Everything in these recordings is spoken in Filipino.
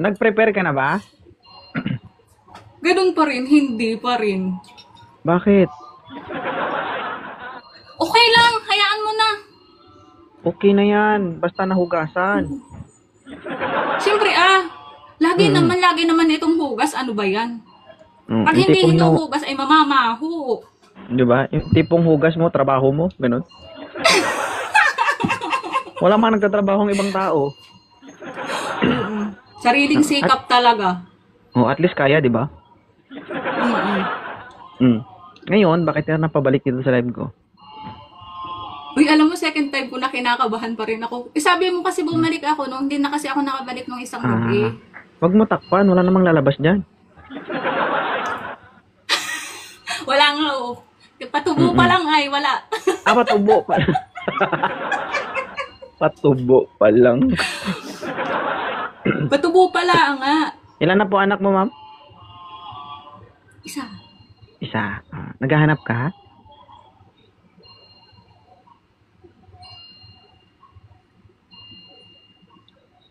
Nag-prepare ka na ba? Ganun pa rin, hindi pa rin. Bakit? Okay lang, hayaan mo na. Okay na yan. Basta nahugasan. Siyempre lagi naman itong hugas, ano ba yan? Pag Yung tipong hindi ito hugas ay mamamaho. di ba? Yung tipong hugas mo, trabaho mo, ganun. Wala mang nagtatrabaho ng ibang tao. Sariling sikap talaga. At least kaya, di ba? Ngayon, bakit ka napabalik dito sa live ko? Uy, alam mo, second time ko na kinakabahan pa rin ako. Sabi mo kasi bumalik ako nung hindi na kasi ako nakabalik nung isang gabi. Wag mo takpan, wala namang lalabas dyan. Wala nga Patubo pa lang ay, wala. Patubo pa lang. Patubo pa lang. Patubo pala nga. Ilan na po anak mo, ma'am? Isa. Naghahanap ka?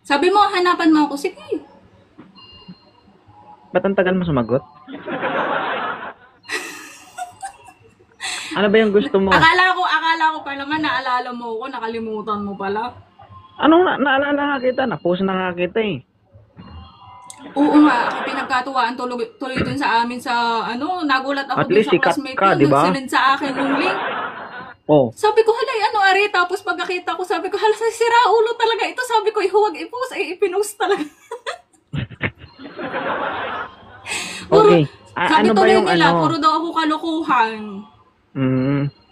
Sabi mo, hanapan mo ako. Sige. Ba't ang tagal mo sumagot? Ano ba yung gusto mo? Akala ko pa naman naalala mo ako, nakalimutan mo pala. Anong naalala nga kita? Na-post na nga kita eh. Oo nga, pinagkatuwaan tuloy dun sa amin sa nagulat ako At dun least sa sikat classmate ka, ko, diba? nagsinend sa akin yung link. Oh. Sabi ko, halay, ari? Tapos pagkakita ko, sabi ko, hala, sira ulo talaga ito. Sabi ko, huwag i-post, ipinost talaga. Okay. Sabi Ano ba tuloy yung nila, puro daw ako kalukuhan.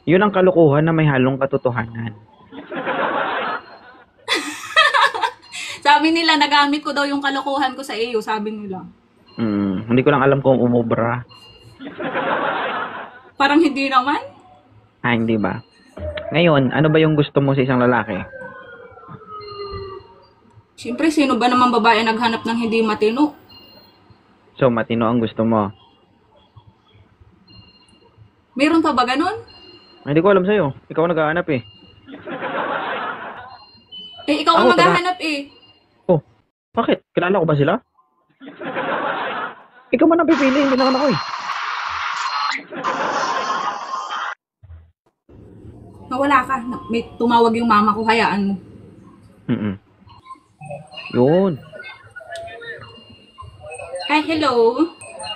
Yun ang kalukuhan na may halong katotohanan. Sabi nila, nagamit ko daw yung kalokohan ko sa iyo, sabi nila. Hindi ko lang alam kung umubra. Parang hindi naman. Hindi ba? Ngayon, ano ba yung gusto mo sa isang lalaki? Siyempre, sino ba naman babae naghanap ng hindi matino? So, matino ang gusto mo. Meron pa ba ganun? Hindi ko alam sa'yo. Ikaw ang naghahanap eh. Ikaw ang maghahanap eh. Oh, bakit? Kilala ko ba sila? Ikaw man ang pipili, hindi naman ako eh. Nawala ka. May tumawag yung mama ko, hayaan mo. Yun. Hi, hello.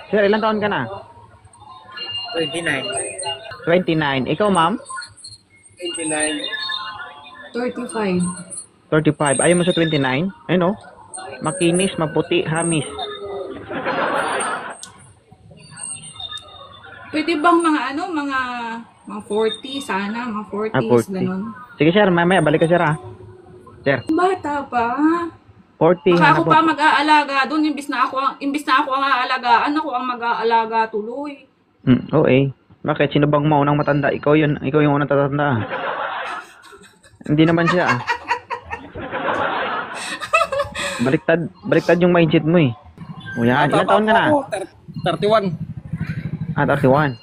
Sir, ilang taon ka na? 29. 29. Ikaw, ma'am? 29. 35. 35. Ayaw mo sa 29? Ayun oh. Makinis, maputi, hamis. Pwede bang mga mga 40 sana, mga 40s, 40. ganun. Sige, sir. Mamaya, balik ka, sir, ha? Sir. Bata pa. 40. Baka ako pa mag-aalaga doon, imbis na ako ang aalagaan, ako ang mag-aalaga tuloy. Oo eh. Bakit? Sino bang maunang matanda? Ikaw yung unang tatanda. Hindi naman siya. Baliktad yung mindset mo eh. O yan. Ilang taon ka na? 31. 31.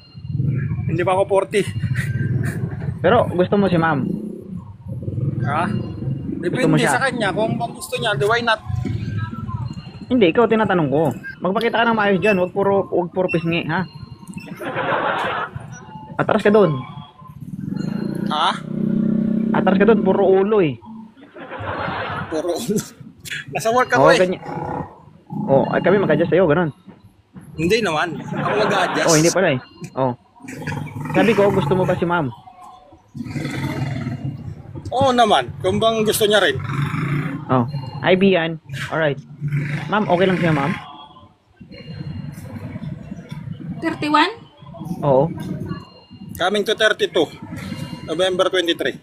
Hindi pa ako 40. Pero gusto mo si ma'am? Depende sa kanya. Kung gusto niya, why not? Hindi, ikaw tinatanong ko. Magpakita ka ng maayos dyan. Huwag puro pisngi, ha? Atras ka doon. Atras ka doon, puro ulo eh. Puro ulo. Nasa work ako eh. Ay kami mag-adjust sa'yo, ganun. Hindi naman. Ako mag-adjust. Hindi pala eh. Sabi ko, gusto mo ba si ma'am? Oo naman. Kung bang gusto niya rin. IB yan. Alright. Ma'am, okay lang siya, ma'am? 31? Oo. Coming to 32. November 23.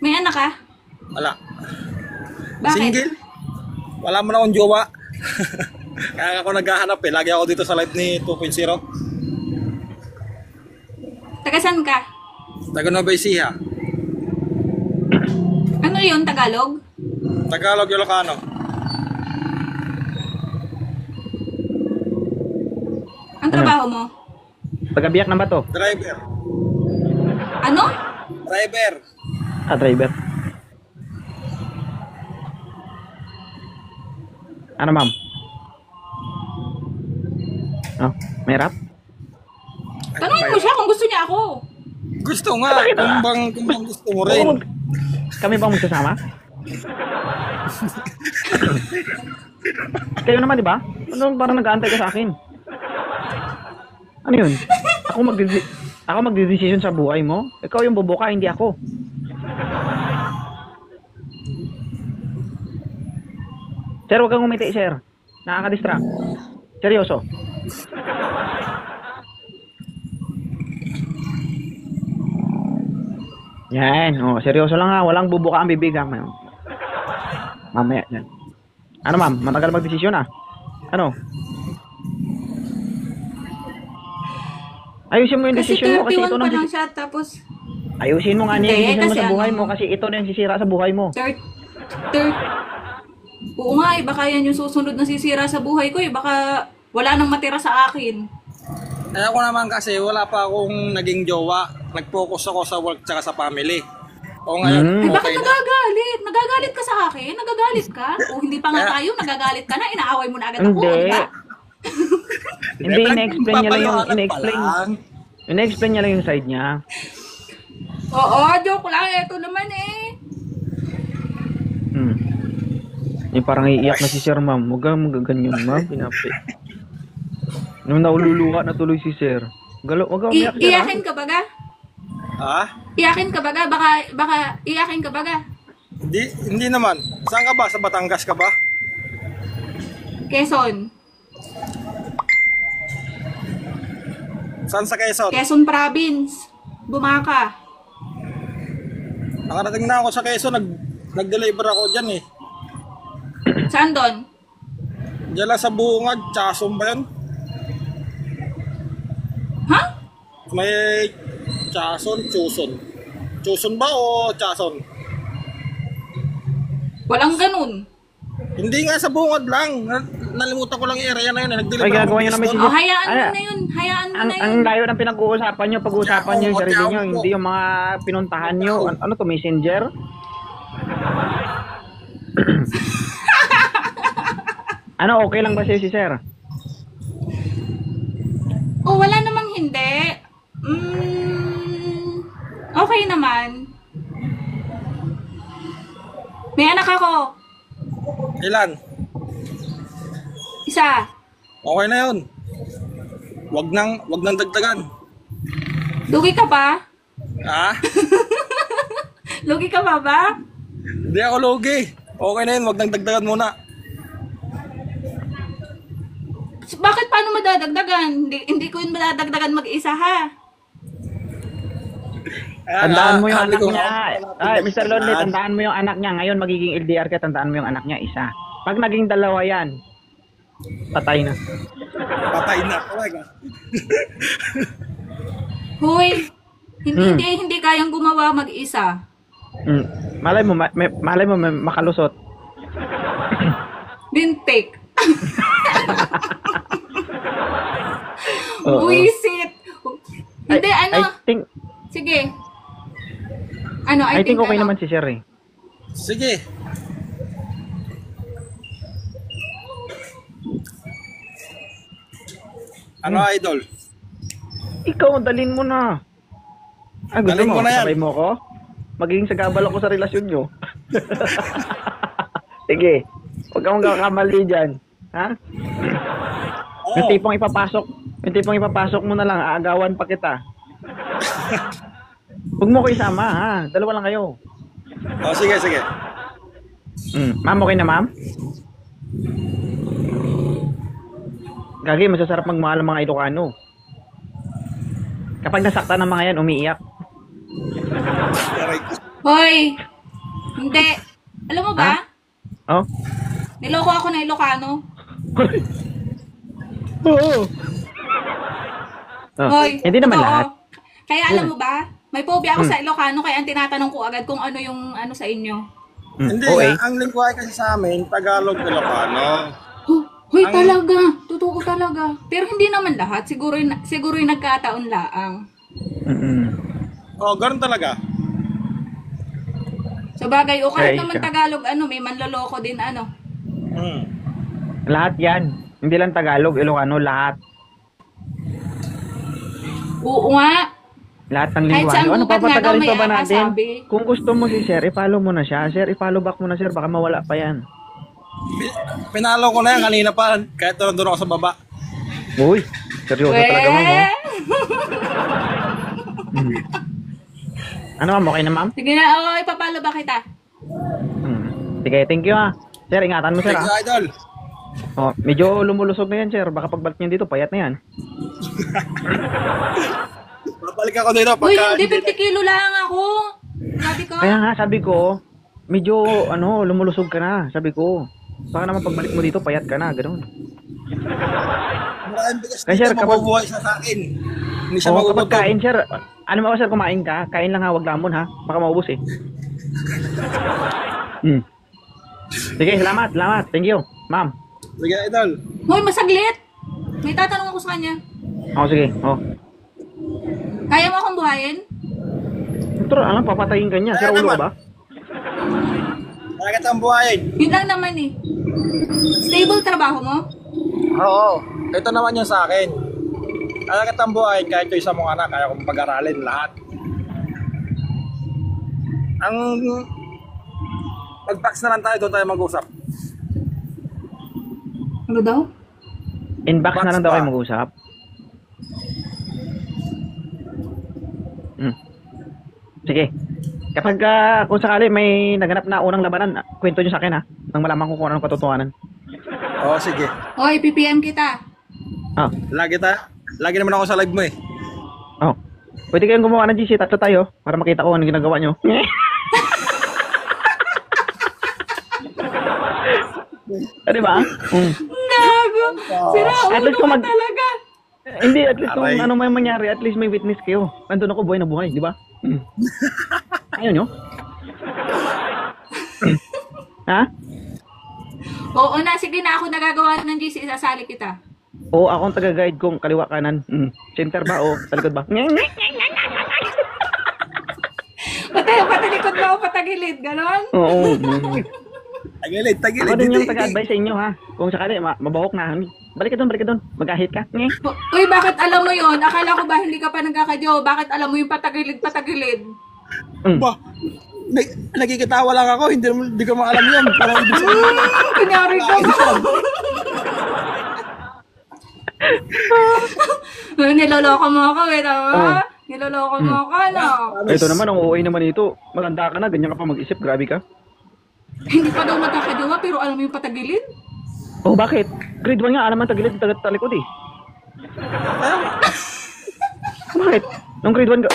May anak ka? Wala. Bakit? Single? Wala mo na akong jowa. Kaya ako naghahanap eh. Lagi ako dito sa live ni 2.0. Tagasan ka? Taga Nueva Ecija. Ano yun, Tagalog? Tagalog, Ilocano. Ang trabaho mo? Taga-Biak na ba to? Driver. Ano? Driver. Driver. Ano, ma'am? Oh, may rap? Tanungin mo siya kung gusto niya ako. Gusto nga, kung bang gusto mo rin. Oo, kami bang magsasama? Kayo naman, di ba? Ano, parang nag-aantay ka sa akin. Ano yun? Ako magdedesisyon sa buhay mo? Ikaw yung bubuka, hindi ako. Sir, huwag kang umiti, sir. Nakaka-distract. Seryoso. Yan. Oh, seryoso lang ha. Walang bubuka ang bibig ha. Mamaya yan. Ano ma'am? Matagal magdesisyon ah. Ano? Ayusin mo yung Kasi desisyon mo kasi 31 ito pa nang lang siya, tapos ayusin mo nga niya yung Hindi, desisyon mo kasi sa buhay ano- mo kasi ito na yung sisira sa buhay mo. third. Oo nga eh, baka yan yung susunod na sisira sa buhay ko eh. Baka wala nang matira sa akin. Kaya ko naman kasi wala pa akong naging jowa. Nag-focus ako sa work tsaka sa family. O ngayon, Ay, bakit okay na. nagagalit? Nagagalit ka sa akin? Nagagalit ka? O hindi pa nga tayo, nagagalit ka na, inaaway mo na agad ako, Hindi. di ba? Hindi, ina-explain niya lang yung Papaliwanag pa lang. ina-explain niya lang yung side niya. Oo, joke lang. Ito naman eh. Yung parang iiyak na si Sir Ma'am. Huwag kang magaganyan, ma'am. Pinapi. Nung naululuha na tuloy si Sir. Huwag kang umiyak, Sir. Iyakin ka baga? Ha? Iyakin ka baga? Baka iyakin ka baga? Hindi naman. Saan ka ba? Sa Batangas ka ba? Quezon. Saan sa Quezon? Quezon Province. Bumaka. Nakarating na ako sa Quezon. Nag-deliver ako dyan eh. Saan doon? Diyan lang sa Bungad. Chason ba yun? Ha? May Chason, Chuson. Chuson ba o Chason? Walang ganun. Hindi nga sa Bungad lang. Nalimutan ko lang yung area na yun. Nag-deliver Ay, ginagawa niyo naman si O, hayaan mo Ano? na yun. Hayaan mo na Ang yun. layo ng pinag-uusapan nyo, pag-uusapan nyo yung sarili nyo, Ako. hindi yung mga pinuntahan nyo. Ano to, messenger? Ano, okay lang ba sa'yo si Sir? O, wala namang hindi. Okay naman. May anak ako. Ilan? Isa. Okay na yun. Wag nang dagdagan. Lugi ka pa? Ha? Lugi ka pa ba? Hindi ako logi. Okay na yun. Wag nang dagdagan muna. Bakit paano madadagdagan? Hindi ko yun madadagdagan mag-isa ha. Tandaan mo yung Sabi anak ko niya. nga, Ay, Mr. Lonely, tandaan mo yung anak niya. Ngayon, magiging LDR ka, tandaan mo yung anak niya, isa. Pag naging dalawa yan, patay na. Patay na. Talaga. Hoy, hindi kayang gumawa mag-isa. Malay mo, may makalusot. Bintik. Oo. Buisit. Hindi, ano? I think, Sige. Ano, I think okay ano? naman si Sir eh. Sige. Ano idol? Ikaw, dalin mo na. Ah, gusto Dalhin mo? mo na yan. Sabay mo ko? Magiging sagabal ako sa relasyon nyo. Sige. Huwag kang magkakamali dyan. Ha? Yung tipong ipapasok mo na lang, aagawan pa kita. Huwag mo ko isama, ha? Dalawa lang kayo. Oh, sige, sige. Ma'am, okay na, ma'am? Gagi, masasarap magmahal ang mga Ilocano. Kapag nasaktan ng mga yan, umiiyak. Aray ko. Hoy! Hindi. Alam mo ba? Oh? Niloko ako na Ilocano. Oo. Oh. Hoy, Hindi naman totoo. lahat. Kaya alam mo ba? May phobia ako sa Ilocano kaya ang tinatanong ko agad kung ano yung ano sa inyo. Hindi okay. nga, ang lingwahe kasi sa amin, Tagalog, Ilocano. Hoy, talaga. Totoo talaga. Pero hindi naman lahat. Siguro yung nagkataon laang. Oh, ganun talaga. Sa bagay, o kahit Ay, naman siya. Tagalog, ano, may manloloko din, ano. Lahat yan. Hindi lang Tagalog, Ilocano, lahat. Oo nga. Lahat ng Kahit lingwahe. saan Ano gubat nga daw papatagalin may pa ba natin? akasabi. Kung gusto mo si Sir, i-follow mo na siya. Sir, i-follow back mo na Sir, baka mawala pa yan. Pinalo ko na yan kanina pa. Kahit doon ako sa baba. Uy, seryoso talaga ma'am. Oh. Ano ma'am, okay na ma'am? Sige na, ipapalo ba kita? Sige, thank you ha. Sir, ingatan mo Sir Thank ha. you, idol. Oh, medyo lumulusog na yan Sir. Baka pagbalik niyo dito, payat na yan. Babalik ako dito. Uy, Pagka hindi 50 kilo lang ako. Sabi ko. Kaya nga, sabi ko, medyo, lumulusog ka na, sabi ko. Baka naman pagbalik mo dito, payat ka na, gano'n. maraming bigas Kaya, dito, sir, kapag- mabubuhay siya sa akin. Hindi siya Oo, magugutom. kapag kain, Sir, ano ba Sir, kumain ka? Kain lang ha, wag lamon ha. Baka maubos eh. Sige, salamat. Thank you, ma'am. Sige, idol. Hoy, masaglit. May tatanong ako sa kanya. Sige. Kaya mo akong buhayin? Ito, papatayin ka niya. Sir, ulo ka ba? Bakit ang buhayin? Yun lang naman eh. Stable trabaho mo? Oo. Ito naman yung sa akin. Bakit ang buhayin kahit yung isa mong anak, kaya kong pag-aralin lahat. Ang mag-fax na lang tayo, doon tayo mag-usap. Ano daw? Inbox na lang daw Box kayo pa. mag-usap. Sige. Kapag kung sakali may naganap na unang labanan, kwento nyo sa akin ha. Nang malaman ko kung anong katotohanan. Oo, sige. Hoy, PPM kita. Lagi naman ako sa live mo eh. Pwede kayong gumawa ng GC, tatlo tayo, para makita ko anong ginagawa nyo. Di ba? Gago. Sira At least ulo kung ka mag- talaga. Hindi, at least kung Aray. ano may mangyari, at least may witness kayo. Nandun ako buhay na buhay, di ba? Ayaw nyo? Ha? Oo na, sige na ako nagagawa ng GC, isasali kita. Oo, ako ang taga-guide kong kaliwa kanan. Center ba o sa likod ba? Patalikod ba o patagilid, ganon? Oo. Tagilid. Ako din yung taga-advise sa inyo ha. Kung sakali, mabahok na. Balik ka doon. Mag-ahit ka. Uy, bakit alam mo yon? Akala ko ba hindi ka pa nagkakadyo? Bakit alam mo yung patagilid? Ba, nagkikitawa lang ako, hindi ko maalam yan. Parang ibig sabihin. Kunyari ka ba? Niloloko mo ako eh, tama? Niloloko mo ako, no? Ito naman, ang OA naman ito. Maganda ka na, ganyan ka pa mag-isip. Grabe ka. Hindi pa daw magkakajowa, pero alam mo yung patagilid? Oh, bakit? Grade 1 nga, alam mo, tagilid, talikod eh. Bakit? Nung grade 1 ka,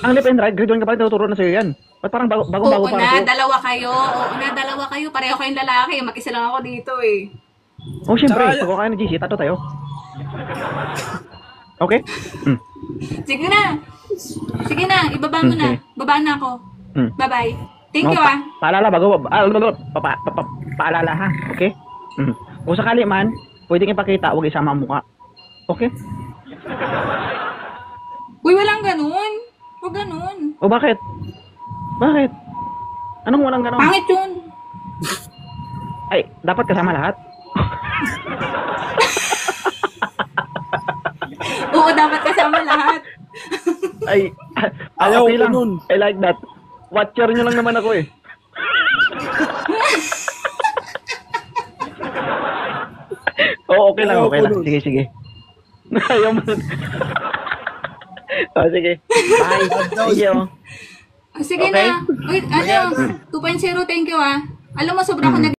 ang left and right, grade 1 ka pa rin, tuturo na sa'yo yan. Ba't parang bago-bago Oo para na, sa'yo? dalawa kayo. Pareho kayong lalaki. Mag-isa lang ako dito eh. Oh, syempre, Tsaka- pag kayo ng GC, tatlo tayo. Okay? Sige na, ibaba mo na. Okay. Baba na ako. Bye-bye. Thank you Paalala, paalala ha, okay? Kung sakali man, pwedeng ipakita, huwag isama ang mukha. Okay? Uy, walang ganun. Huwag ganun. O bakit? Bakit? Anong walang ganon? Pangit yun. Ay, dapat kasama lahat. Oo, dapat kasama lahat. Ay, Ayaw okay ko lang. nun. I like that. Watcher nyo lang naman ako eh. Oo, okay lang, Ayaw okay ko lang. nun. Sige. Ayaw mo. Sige. Bye. Thank you. Sige Okay. na. Wait, ano? 2.0, thank you Alam mo, sobra ko